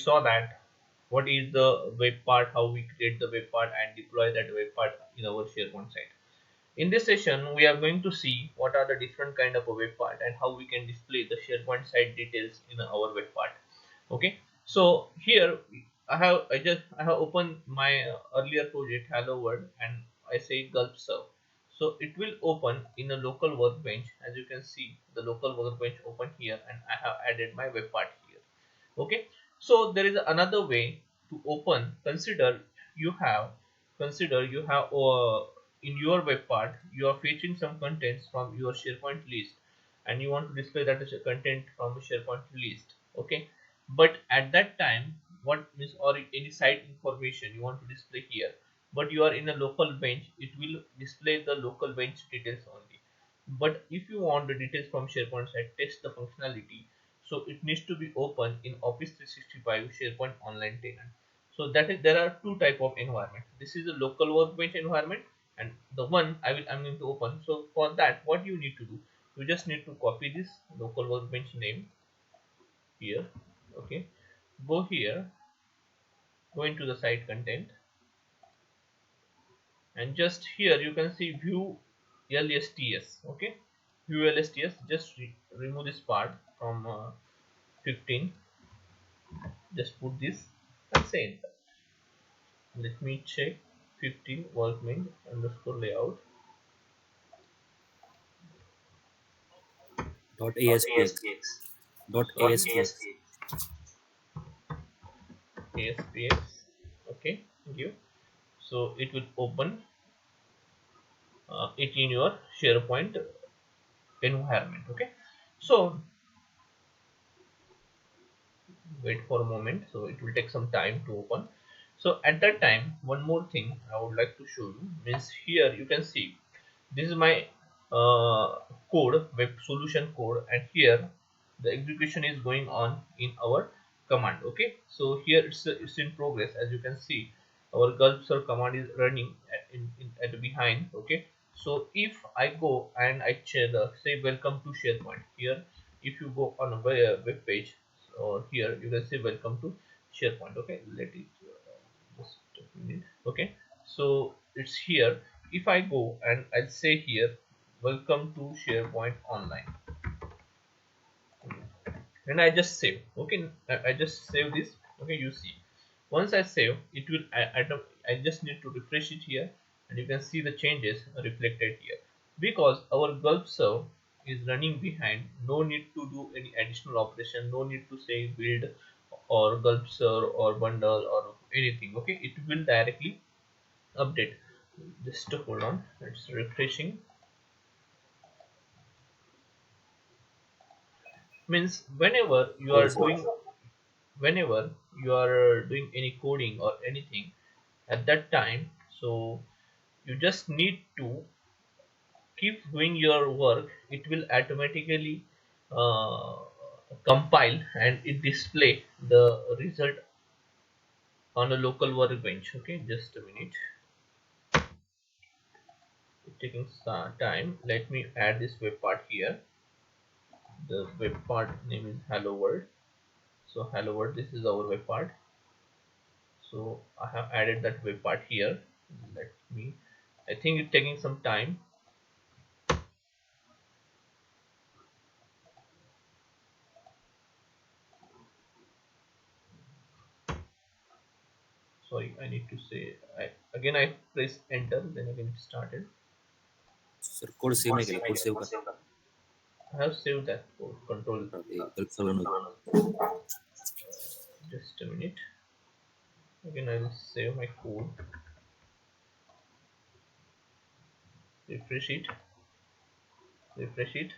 saw that what is the web part, how we create the web part and deploy that web part in our SharePoint site. In this session, we are going to see what are the different kind of a web part and how we can display the SharePoint site details in our web part. Okay, so here I have opened my earlier project Hello World and I say Gulf Serve. So it will open in a local workbench. As you can see, the local workbench open here, and I have added my web part here. Okay, so there is another way to open. Consider you have in your web part you are fetching some contents from your SharePoint list, and you want to display that as a content from a SharePoint list. Okay, but at that time, what means, or any site information you want to display here, but you are in a local bench, it will display the local bench details only. But if you want the details from SharePoint site, test the functionality, so it needs to be open in Office 365 SharePoint Online tenant. So that is, there are two type of environment. This is a local workbench environment, and the one I'm going to open. So for that, what you need to do, you just need to copy this local workbench name here. Okay, go here, go into the site content, and just here you can see view LSTS. Okay, view LSTS, just remove this part from 15, just put this and say enter. Let me check 15 workbench underscore layout dot ASPX dot sorry ASPX. ASPX. Okay, thank you. So it will open it in your SharePoint environment. Okay, so wait for a moment, so it will take some time to open. So at that time, one more thing I would like to show you means, here you can see this is my code, web solution code, and here the execution is going on in our command. Okay, so here it's in progress. As you can see, our gulp serve command is running at the behind. Okay, so if I go and I say welcome to SharePoint here, if you go on a web page, or here you can say welcome to SharePoint. Okay, let it just a minute. Okay, so it's here. If I go and I'll say here welcome to SharePoint Online, and I just save. Okay, I just save this. Okay, you see, once I save it will I just need to refresh it here, and you can see the changes reflected here, because our gulp serve is running behind. No need to do any additional operation, no need to say build or gulp serve or bundle or anything. Okay, it will directly update. Just hold on, it's refreshing. Means whenever you are doing any coding or anything at that time, so you just need to keep doing your work. It will automatically uh, compile and it display the result on a local workbench. Okay, just a minute, it's taking some time. Let me add this web part here. The web part name is hello world. So hello world, this is our web part. So I have added that web part here. Let me, I think it's taking some time. Sorry, I need to say, I press enter, then again it started. Sir code save नहीं केला, code save कर. I have saved that code. Control. ते gulf server. Just a minute. Again, I will save my code. Refresh it. Refresh it.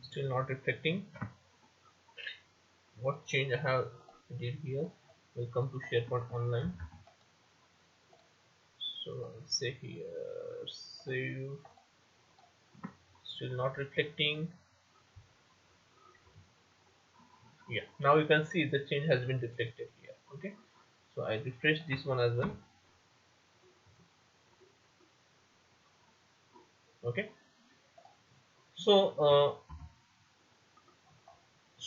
Still not reflecting. What change I have did here? Welcome to SharePoint Online. So I'll say here save. Still not reflecting. Yeah, now you can see the change has been reflected here. Okay, so I refresh this one as well. Okay, so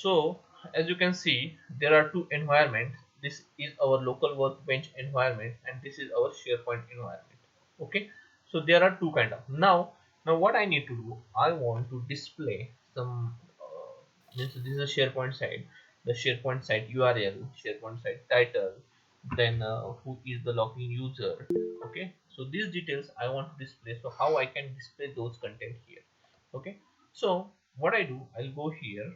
So as you can see, there are two environments. This is our local workbench environment and this is our SharePoint environment. Okay, so there are two kind of. Now what I need to do, I want to display some this is a SharePoint site, the SharePoint site URL, SharePoint site title, then who is the login user. Okay, so these details I want to display. So how I can display those content here? Okay, so what I do, I'll go here.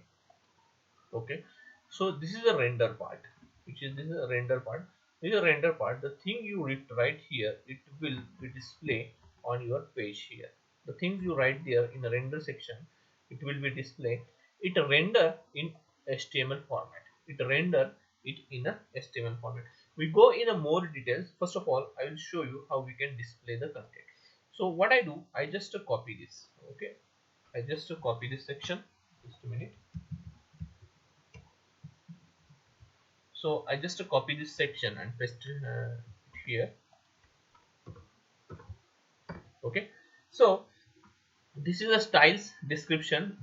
Okay, so this is a render part, which is this is a render part. This is a render part. The thing you write here, it will be display on your page here. The things you write there in the render section, it will be display. It render in HTML format. It render it in a HTML format. We go in a more details. First of all, I will show you how we can display the content. So what I do, I just copy this. Okay, I just copy this section. Just a minute. So I just copy this section and paste here. Okay, so this is a styles description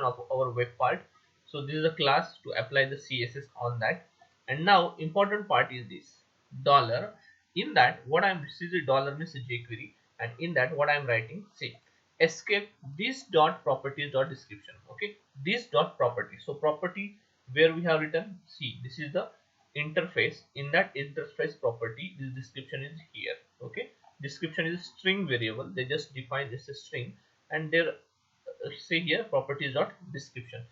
of our web part. So this is a class to apply the CSS on that. And now important part is this dollar. In that, what I'm, this is a dollar means a jQuery, and in that what I'm writing, say escape this dot properties dot description. Okay, this dot property. So property, where we have written, see, this is the interface. In that interface property, this description is here. Okay, description is string variable. They just define this as string, and there say here properties dot description.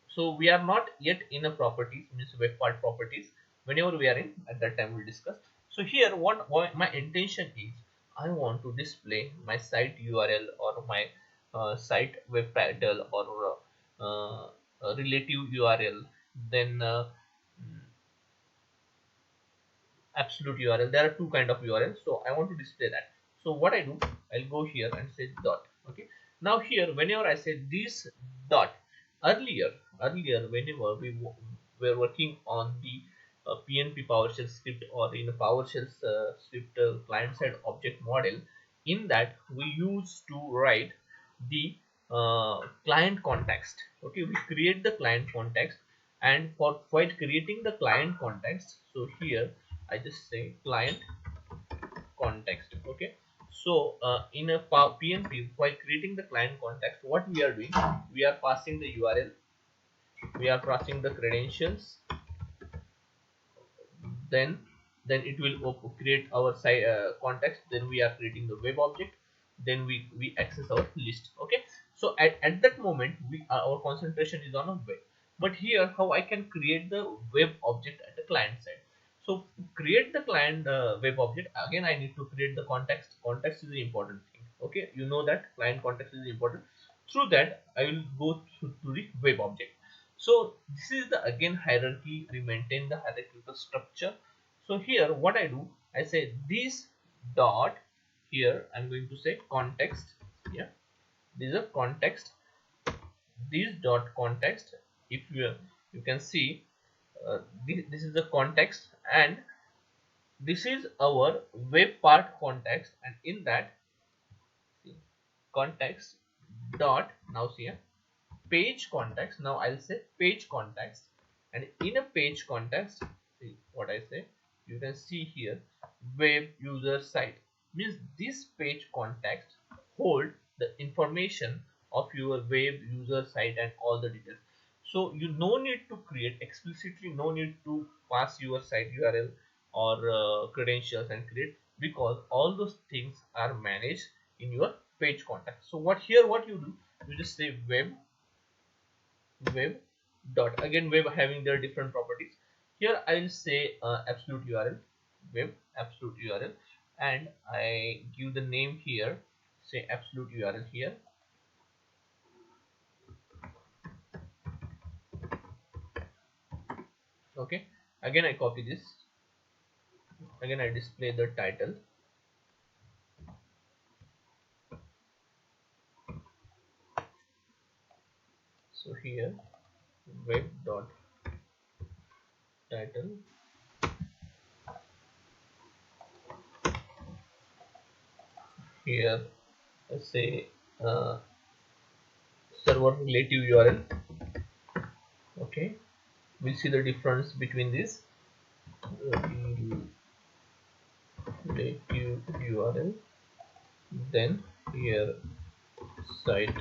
So we are not yet in a properties, means web part properties. Whenever we are in, at that time we'll discuss. So here what my intention is, I want to display my site URL or my site web title or relative URL, then absolute URL. There are two kind of URL, so I want to display that. So what I do, I'll go here and say dot. Okay, now here whenever I say this dot, earlier whenever we were working on the PNP PowerShell script or in a PowerShell script client side object model, in that we used to write the client context. Okay, we create the client context, and for while creating the client context, so here I just say client context. Okay, so in a PNP, while creating the client context, what we are doing, we are passing the URL, we are passing the credentials, then it will create our site context, then we are creating the web object, then we access our list. Okay, so at that moment our concentration is on a web. But here how I can create the web object at the client side. So create the client web object, again I need to create the context is the important thing. Okay, you know that client context is important. Through that I will go to the web object. So this is the again hierarchy, we maintain the hierarchical structure. So here what I do, I say this dot, here I'm going to say context. Yeah, this is a context, this dot context. If you can see this is the context, and this is our web part context, and in that, see, context dot, now see here, page context. Now I'll say page context, and in a page context, see what I say, you can see here web user site, means this page context hold the information of your web user site and all the details. So you no need to create explicitly, no need to pass your site URL or credentials and create, because all those things are managed in your page context. So what here what you do, you just say web dot, again web having their different properties. Here I'll say absolute URL, web absolute URL, and I give the name here, say absolute URL here. Okay, again I copy this, again I display the title. So here web dot title, here I say server relative URL. Okay, Okay, we'll see the difference between this relative URL, then here site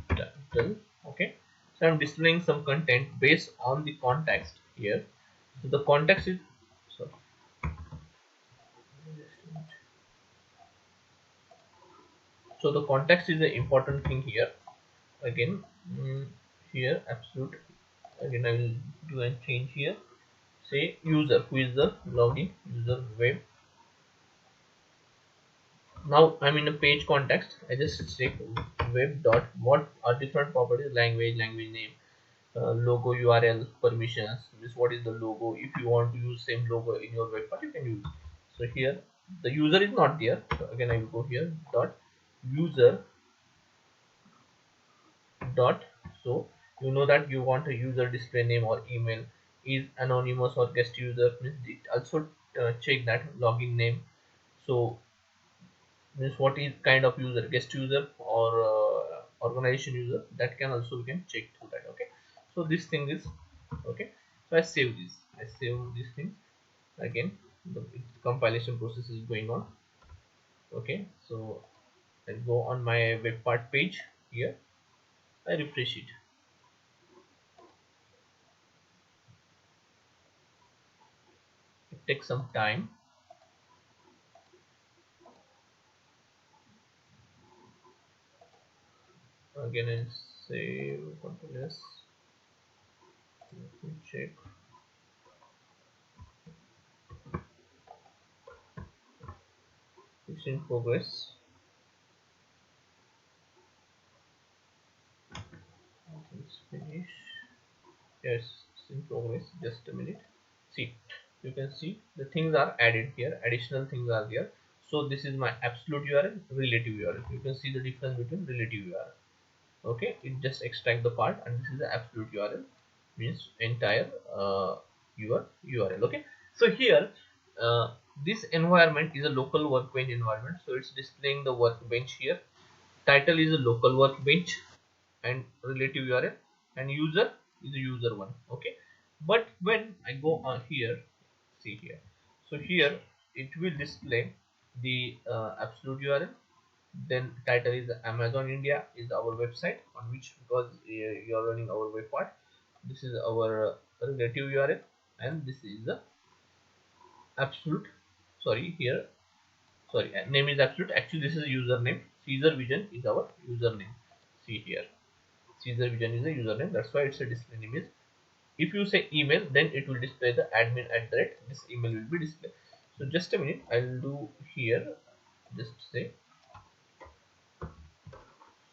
title. Okay, so I'm displaying some content based on the context here. So the context is, sorry, so the context is the important thing here. Again, here absolute, again I will do a change here, say user, who is the login user web. Now I'm in a page context. I just say web dot what are different properties, language, language name, logo, URL, permissions, means what is the logo. If you want to use same logo in your website, you can use. So here the user is not there, so again I will go here dot user dot. So you know that you want a user display name or email is anonymous or guest user, means it also check that login name. So means what is kind of user, guest user or organization user, that can also we can check through that. Okay, so this thing is okay. So I save this thing. Again the compilation process is going on. Okay, so I go on my Webpart page here, I refresh it. It takes some time. Again I save, Ctrl S. Let me check. It's in progress. Let's finish. Yes, it's in progress. Just a minute. See, you can see the things are added here. Additional things are there. So this is my absolute URL, relative URL. You can see the difference between relative URL. Okay, it just extract the part, and this is the absolute URL, means entire your URL. Okay, so here this environment is a local workbench environment, so it's displaying the workbench here. Title is a local workbench and relative URL, and user is a user one. Okay, but when I go on here, see here, so here it will display the absolute URL, then title is Amazon India is our website on which, because you are running our web part, this is our relative URL, and this is the absolute, sorry here, sorry, name is absolute, actually this is a username. Caesar Vision is our username. See here, Caesar Vision is a username, that's why it's a display name is. If you say email, then it will display the admin @ this email will be displayed. So just a minute, I'll do here, just say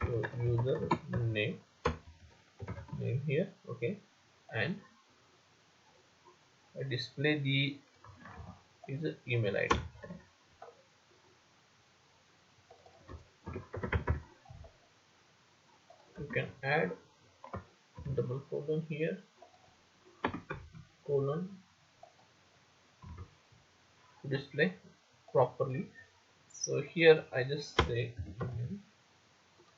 so user name here. Okay, and I display the is the email ID. You can add double colon here, colon, to display properly. So here I just say email,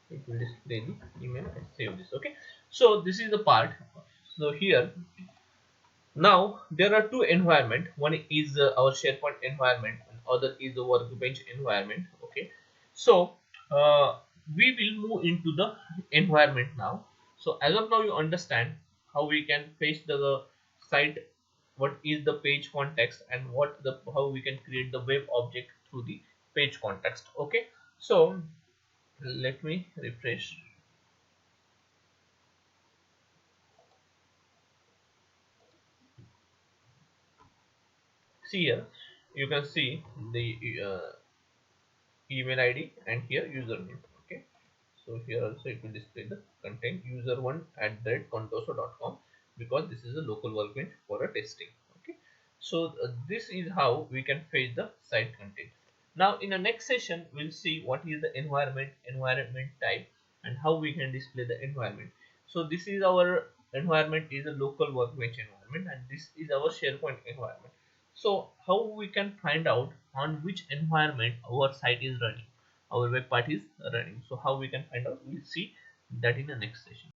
it will display the email. I save this. Okay, so this is the part. So here now there are two environment. One is our SharePoint environment, and other is the workbench environment. Okay, so we will move into the environment now. So as of now you understand how we can fetch the site, what is the page context, and what the how we can create the web object through the page context. Okay, so let me refresh. See here, you can see the email ID and here username. Okay, so here also it will display the content user1 @ contoso.com, because this is a local workbench for a testing. Okay, so this is how we can fetch the site content. Now in the next session we'll see what is the environment type and how we can display the environment. So this is our environment is a local workbench environment, and this is our SharePoint environment. So how we can find out on which environment our site is running, our web part is running. So how we can find out, we'll see that in the next session.